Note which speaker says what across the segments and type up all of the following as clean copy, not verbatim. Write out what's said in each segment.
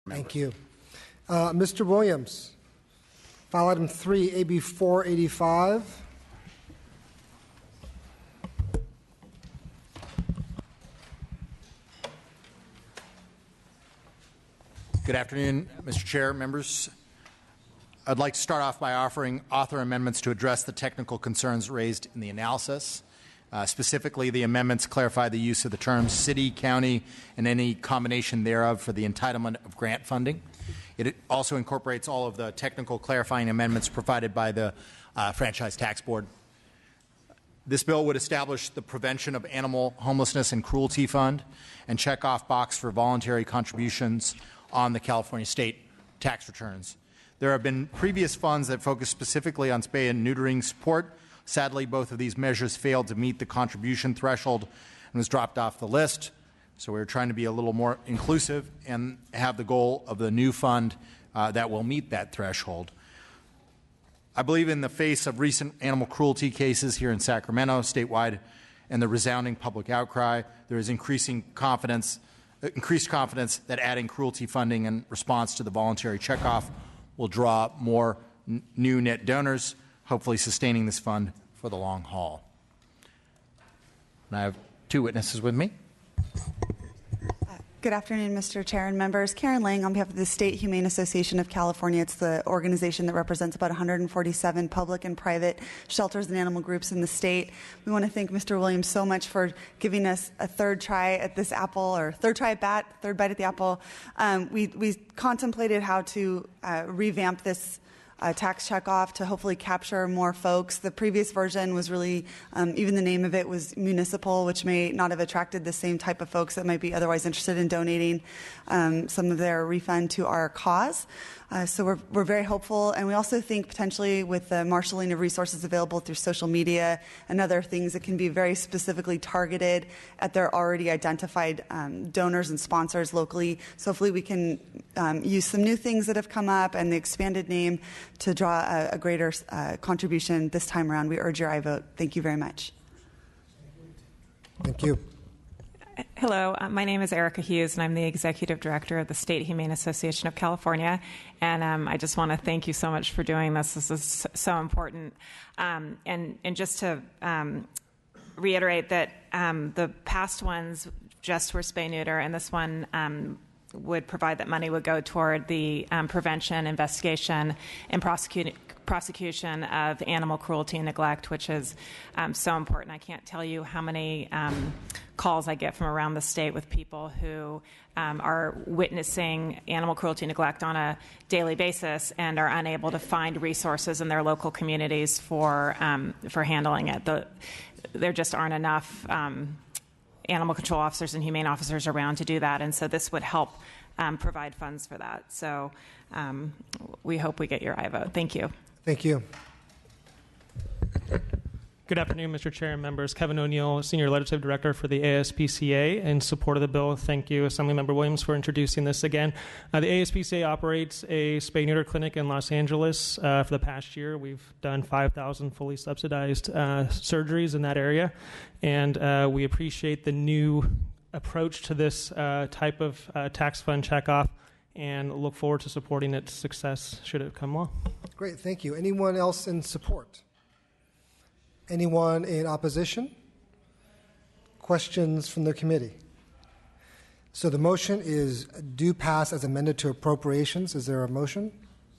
Speaker 1: Thank you. Mr. Williams, file item 3, AB 485.
Speaker 2: Good afternoon, Mr. Chair, members. I'd like to start off by offering author amendments to address the technical concerns raised in the analysis. Specifically, the amendments clarify the use of the terms city, county, and any combination thereof for the entitlement of grant funding. It also incorporates all of the technical clarifying amendments provided by the Franchise Tax Board. This bill would establish the Prevention of Animal Homelessness and Cruelty Fund and check off box for voluntary contributions on the California state tax returns. There have been previous funds that focus specifically on spay and neutering support. Sadly, both of these measures failed to meet the contribution threshold and was dropped off the list. So we're trying to be a little more inclusive and have the goal of the new fund that will meet that threshold. I believe in the face of recent animal cruelty cases here in Sacramento, statewide, and the resounding public outcry, there is increased confidence that adding cruelty funding in response to the voluntary checkoff will draw more new net donors, hopefully sustaining this fund for the long haul. And I have two witnesses with me.
Speaker 3: Good afternoon, Mr. Chair and members. Karen Lang on behalf of the State Humane Association of California. It's the organization that represents about 147 public and private shelters and animal groups in the state. We want to thank Mr. Williams so much for giving us a third try at this apple, or third bite at the apple. We contemplated how to revamp this tax checkoff to hopefully capture more folks. The previous version was really, even the name of it was municipal, which may not have attracted the same type of folks that might be otherwise interested in donating some of their refund to our cause. So we're very hopeful, and we also think potentially with the marshaling of resources available through social media and other things, it can be very specifically targeted at their already identified donors and sponsors locally. So hopefully we can use some new things that have come up and the expanded name to draw a greater contribution this time around. We urge your aye vote. Thank you very much.
Speaker 1: Thank you.
Speaker 4: Hello, my name is Erica Hughes, and I'm the Executive Director of the State Humane Association of California. And I just want to thank you so much for doing this. This is so important. And just to reiterate that the past ones just were spay-neuter, and this one would provide that money would go toward the prevention, investigation, and prosecution of animal cruelty and neglect, which is so important. I can't tell you how many calls I get from around the state with people who are witnessing animal cruelty and neglect on a daily basis and are unable to find resources in their local communities for handling it. There just aren't enough animal control officers and humane officers around to do that, and so this would help provide funds for that. So we hope we get your aye vote. Thank you.
Speaker 1: Thank you.
Speaker 5: Good afternoon, Mr. Chair and members. Kevin O'Neill, Senior Legislative Director for the ASPCA, in support of the bill. Thank you, Assemblymember Williams, for introducing this again. The ASPCA operates a spay-neuter clinic in Los Angeles. For the past year, we've done 5,000 fully subsidized surgeries in that area, and we appreciate the new approach to this type of tax fund checkoff and look forward to supporting its success should it come along.
Speaker 1: Great, thank you. Anyone else in support? Anyone in opposition? Questions from the committee? So the motion is do pass as amended to appropriations. Is there a motion?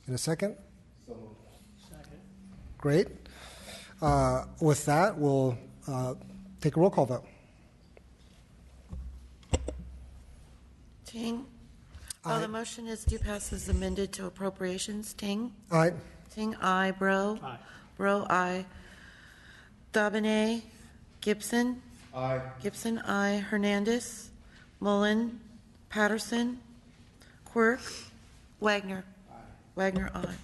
Speaker 1: In a second? Second. Great. With that, we'll take a roll call vote.
Speaker 6: Ting?
Speaker 1: Aye.
Speaker 6: The motion is do pass as amended to appropriations. Ting?
Speaker 1: Aye.
Speaker 6: Ting, aye. Bro?
Speaker 5: Aye.
Speaker 6: Bro, aye. Dabinet? Gibson?
Speaker 1: Aye.
Speaker 6: Gibson, aye. Hernandez? Mullen? Patterson? Quirk? Wagner? Aye. Wagner, aye.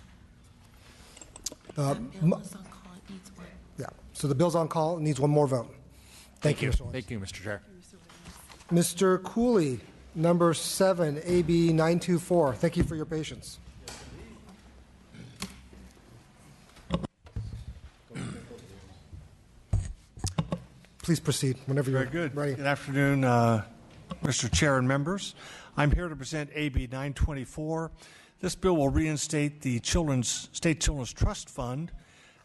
Speaker 6: Bill is on call. It needs one.
Speaker 1: Yeah. So the bill's on call. It needs one more vote. Thank you, Mr. Williams.
Speaker 2: Thank you, Mr. Chair.
Speaker 1: Mr. Cooley, number 7, AB 924. Thank you for your patience. Please proceed whenever you're
Speaker 7: Very good.
Speaker 1: ready.
Speaker 7: Good afternoon, Mr. Chair and members. I'm here to present AB 924. This bill will reinstate the State Children's Trust Fund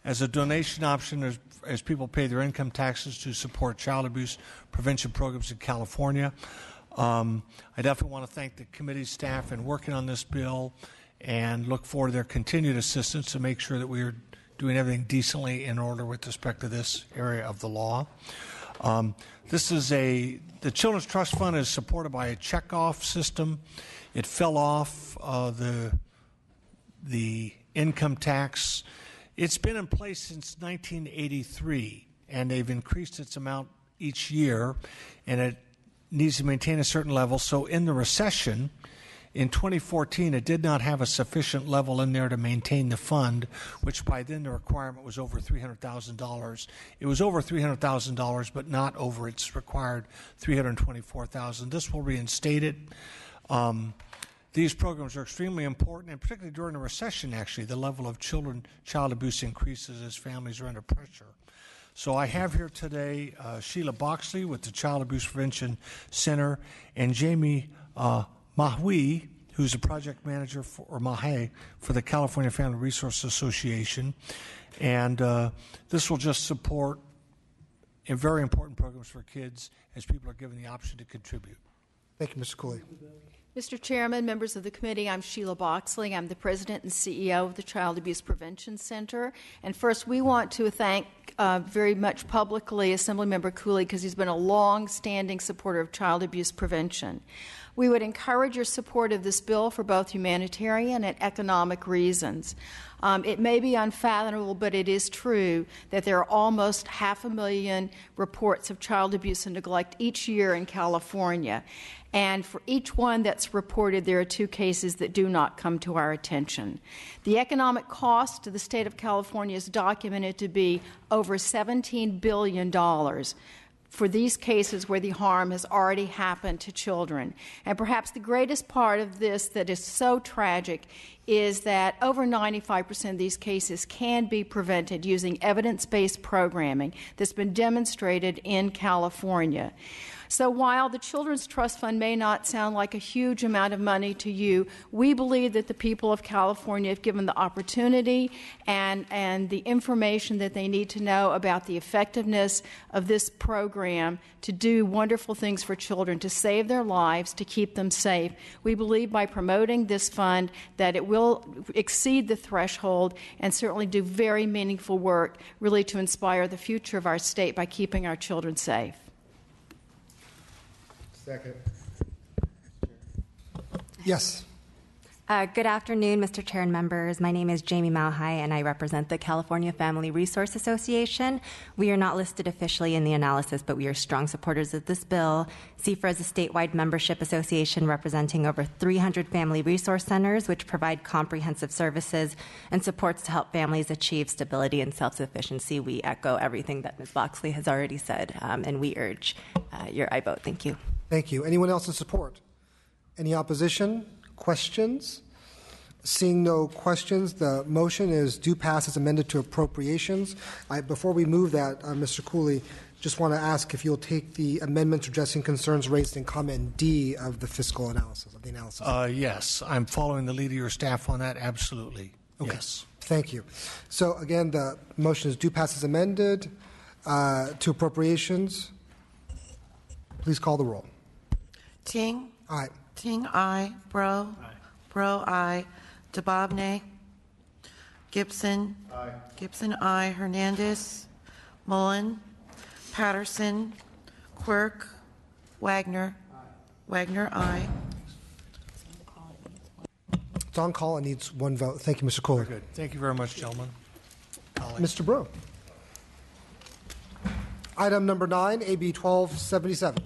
Speaker 7: as a donation option as people pay their income taxes to support child abuse prevention programs in California. I definitely want to thank the committee staff in working on this bill and look forward to their continued assistance to make sure that we are doing everything decently in order with respect to this area of the law. The Children's Trust Fund is supported by a checkoff system. It fell off the income tax. It's been in place since 1983, and they've increased its amount each year, and it needs to maintain a certain level. So in the recession, in 2014, it did not have a sufficient level in there to maintain the fund, which by then the requirement was over $300,000. It was over $300,000, but not over its required $324,000. This will reinstate it. These programs are extremely important, and particularly during a recession, actually, the level of child abuse increases as families are under pressure. So I have here today Sheila Boxley with the Child Abuse Prevention Center and Jamie Mahui, who's a project manager for the California Family Resource Association. And this will just support very important programs for kids as people are given the option to contribute.
Speaker 1: Thank you, Mr. Cooley.
Speaker 8: Mr. Chairman, members of the committee, I'm Sheila Boxley. I'm the president and CEO of the Child Abuse Prevention Center. And first, we want to thank very much publicly Assemblymember Cooley because he's been a long-standing supporter of child abuse prevention. We would encourage your support of this bill for both humanitarian and economic reasons. It may be unfathomable, but it is true that there are almost 500,000 reports of child abuse and neglect each year in California. And for each one that's reported, there are 2 cases that do not come to our attention. The economic cost to the state of California is documented to be over $17 billion for these cases where the harm has already happened to children. And perhaps the greatest part of this that is so tragic is that over 95% of these cases can be prevented using evidence-based programming that's been demonstrated in California. So while the Children's Trust Fund may not sound like a huge amount of money to you, we believe that the people of California, if given the opportunity and the information that they need to know about the effectiveness of this program to do wonderful things for children, to save their lives, to keep them safe, we believe by promoting this fund that it will exceed the threshold and certainly do very meaningful work really to inspire the future of our state by keeping our children safe.
Speaker 1: Second. Yes.
Speaker 9: Good afternoon, Mr. Chair and members. My name is Jamie Malhai, and I represent the California Family Resource Association. We are not listed officially in the analysis, but we are strong supporters of this bill. CFRA is a statewide membership association representing over 300 family resource centers, which provide comprehensive services and supports to help families achieve stability and self-sufficiency. We echo everything that Ms. Boxley has already said, and we urge your aye vote. Thank you.
Speaker 1: Thank you. Anyone else in support? Any opposition? Questions? Seeing no questions, the motion is do pass as amended to appropriations. Before we move that, Mr. Cooley, just want to ask if you'll take the amendments addressing concerns raised in comment D of the fiscal analysis, of the analysis.
Speaker 7: Yes, I'm following the lead of your staff on that, absolutely.
Speaker 1: Okay.
Speaker 7: Yes.
Speaker 1: Thank you. So again, the motion is do pass as amended to appropriations. Please call the roll.
Speaker 6: Ting?
Speaker 1: Aye.
Speaker 6: Ting, aye. Bro? Aye. Bro, aye. Dababne? Gibson? Aye. Gibson, aye. Hernandez? Mullen? Patterson? Quirk? Wagner? Aye. Wagner, aye.
Speaker 1: It's on call. It needs 1 vote. Thank you, Mr. Cooley.
Speaker 7: Very good. Thank you very much, gentlemen.
Speaker 1: Mr. Bro. Item number 9, AB 1277.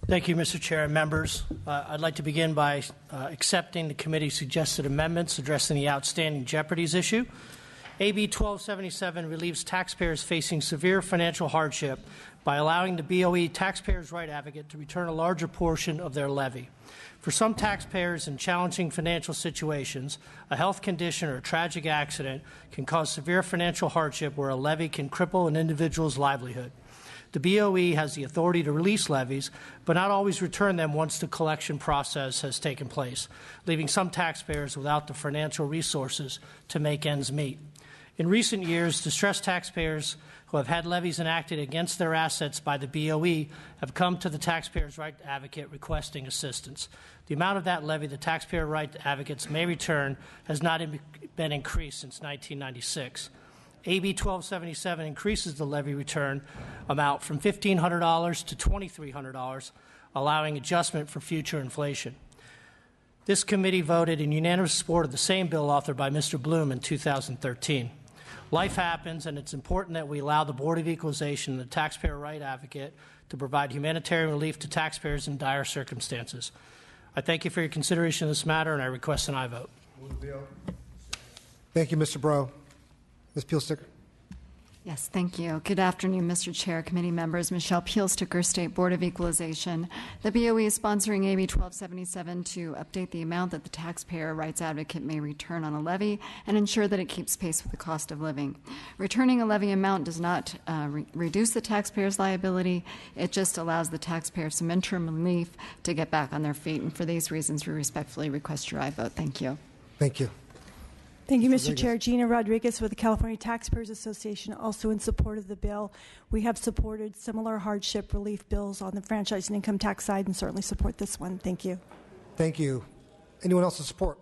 Speaker 10: Thank you, Mr. Chair and members. I'd like to begin by accepting the committee's suggested amendments addressing the outstanding jeopardies issue. AB 1277 relieves taxpayers facing severe financial hardship by allowing the BOE Taxpayers' Right Advocate to return a larger portion of their levy. For some taxpayers in challenging financial situations, a health condition or a tragic accident can cause severe financial hardship where a levy can cripple an individual's livelihood. The BOE has the authority to release levies, but not always return them once the collection process has taken place, leaving some taxpayers without the financial resources to make ends meet. In recent years, distressed taxpayers who have had levies enacted against their assets by the BOE have come to the Taxpayers' Right Advocate requesting assistance. The amount of that levy the Taxpayer Right Advocates may return has not been increased since 1996. AB 1277 increases the levy return amount from $1,500 to $2,300, allowing adjustment for future inflation. This committee voted in unanimous support of the same bill authored by Mr. Bloom in 2013. Life happens, and it's important that we allow the Board of Equalization and the Taxpayer Right Advocate to provide humanitarian relief to taxpayers in dire circumstances. I thank you for your consideration of this matter, and I request an aye vote.
Speaker 1: Thank you, Mr. Bro. Ms. Peelsticker.
Speaker 11: Yes, thank you. Good afternoon, Mr. Chair, committee members. Michelle Peelsticker, State Board of Equalization. The BOE is sponsoring AB 1277 to update the amount that the Taxpayer Rights Advocate may return on a levy and ensure that it keeps pace with the cost of living. Returning a levy amount does not reduce the taxpayer's liability. It just allows the taxpayer some interim relief to get back on their feet. And for these reasons, we respectfully request your aye vote. Thank you.
Speaker 1: Thank you.
Speaker 12: Thank you, Mr. Chair. Gina Rodriguez with the California Taxpayers Association, also in support of the bill. We have supported similar hardship relief bills on the franchise and income tax side and certainly support this one. Thank you.
Speaker 1: Thank you. Anyone else in support?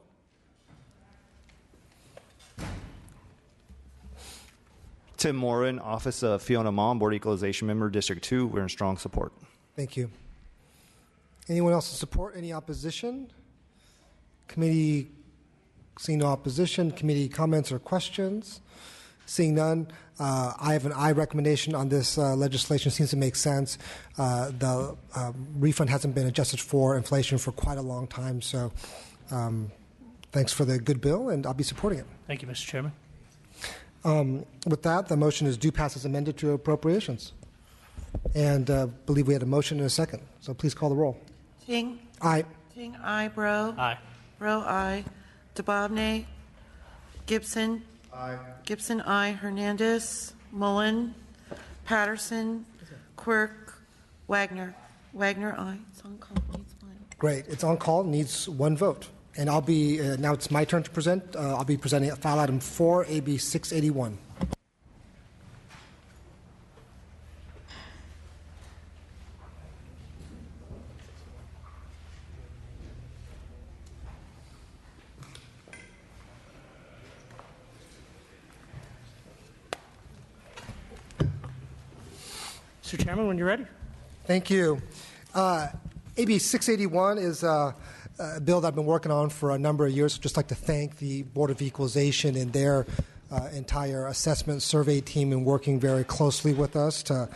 Speaker 13: Tim Morin, Office of Fiona Mom, Board of Equalization Member, District 2. We're in strong support.
Speaker 1: Thank you. Anyone else in support? Any opposition? Committee. Seeing no opposition, committee comments or questions? Seeing none, I have an aye recommendation on this legislation. Seems to make sense. The refund hasn't been adjusted for inflation for quite a long time, so thanks for the good bill, and I'll be supporting it.
Speaker 10: Thank you, Mr. Chairman.
Speaker 1: With that, the motion is due pass as amended to appropriations. And believe we had a motion and a second, so please call the roll.
Speaker 6: Ting.
Speaker 1: Aye.
Speaker 6: Ting, aye. Bro.
Speaker 10: Aye.
Speaker 6: Bro, aye. DeBobne. Gibson.
Speaker 1: Aye.
Speaker 6: Gibson, aye. Hernandez. Mullen. Patterson. Quirk. Wagner. Wagner, aye. It's on call. Needs one.
Speaker 1: Great. It's on call. Needs one vote. And I'll be, now it's my turn to present. I'll be presenting file item 4, AB 681.
Speaker 10: Mr. Chairman, when you're ready.
Speaker 1: Thank you. AB 681 is a bill that I've been working on for a number of years. I'd just like to thank the Board of Equalization and their entire assessment survey team in working very closely with us to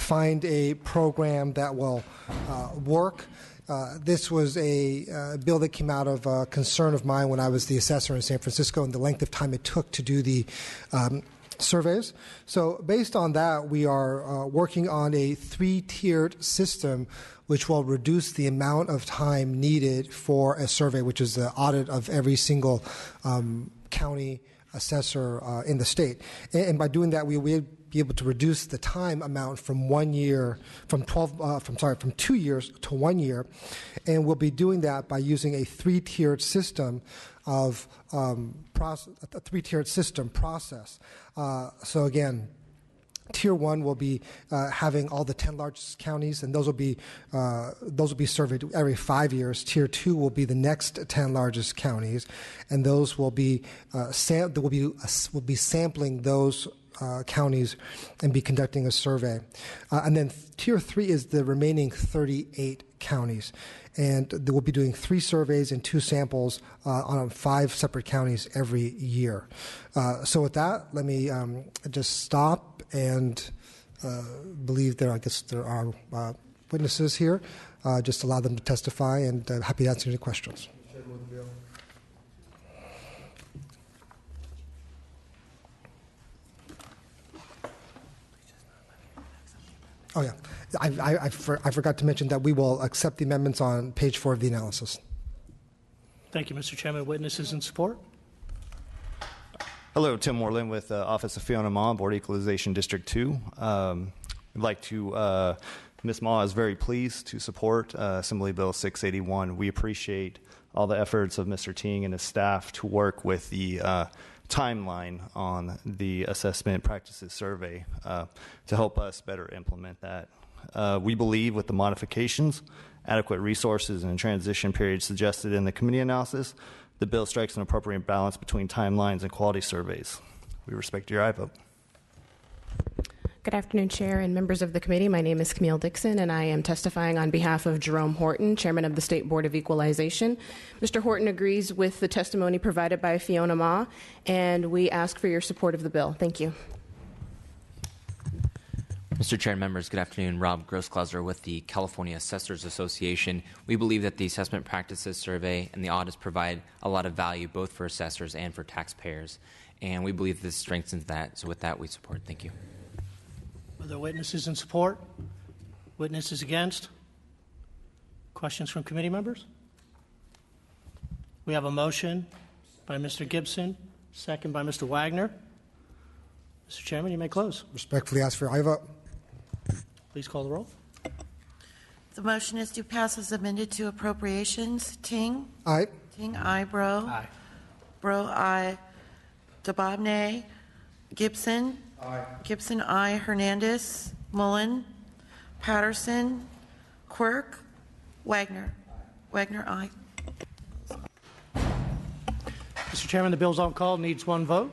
Speaker 1: find a program that will work. This was a bill that came out of a concern of mine when I was the assessor in San Francisco and the length of time it took to do the surveys. So based on that, we are working on a 3-tiered system which will reduce the amount of time needed for a survey, which is the audit of every single county assessor in the state. And by doing that, we will be able to reduce the time amount from 1 year, from 2 years to 1 year. And we'll be doing that by using a 3-tiered system of a 3-tiered system process. So again, Tier 1 will be having all the 10 largest counties, and those will be surveyed every 5 years. Tier 2 will be the next 10 largest counties, and those will be will be sampling those counties and be conducting a survey. And then Tier 3 is the remaining 38 counties. And they will be doing 3 surveys and 2 samples on 5 separate counties every year. So with that, let me just stop and believe there are witnesses here. Just allow them to testify, and happy to answer any questions. Oh, yeah. I forgot to mention that we will accept the amendments on page 4 of the analysis.
Speaker 10: Thank you, Mr. Chairman. Witnesses in support?
Speaker 13: Hello, Tim Moreland with Office of Fiona Ma, Board Equalization District 2. I'd like to, Ms. Ma is very pleased to support Assembly Bill 681. We appreciate all the efforts of Mr. Ting and his staff to work with the timeline on the assessment practices survey to help us better implement that. We believe with the modifications, adequate resources, and transition periods suggested in the committee analysis, the bill strikes an appropriate balance between timelines and quality surveys. We respect your aye vote.
Speaker 14: Good afternoon, Chair and members of the committee. My name is Camille Dixon, and I am testifying on behalf of Jerome Horton, Chairman of the State Board of Equalization. Mr. Horton agrees with the testimony provided by Fiona Ma, and we ask for your support of the bill. Thank you.
Speaker 15: Mr. Chair and members, good afternoon. Rob Grossklauser with the California Assessors Association. We believe that the Assessment Practices Survey and the audits provide a lot of value both for assessors and for taxpayers, and we believe this strengthens that. So with that, we support. Thank you.
Speaker 10: Other witnesses in support? Witnesses against? Questions from committee members? We have a motion by Mr. Gibson, second by Mr. Wagner. Mr. Chairman, you may close.
Speaker 1: Respectfully ask for your aye vote.
Speaker 10: Please call the roll.
Speaker 6: The motion is to pass as amended to appropriations. Ting?
Speaker 1: Aye.
Speaker 6: Ting, aye. Bro?
Speaker 10: Aye.
Speaker 6: Bro, aye. Dababneh? Gibson?
Speaker 1: Aye.
Speaker 6: Gibson, aye. Hernandez? Mullen? Patterson? Quirk? Wagner? Wagner, aye.
Speaker 10: Mr. Chairman, the bill's on call, needs one vote.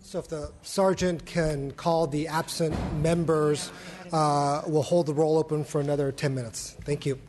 Speaker 1: So if the sergeant can call the absent members, we'll hold the roll open for another 10 minutes. Thank you.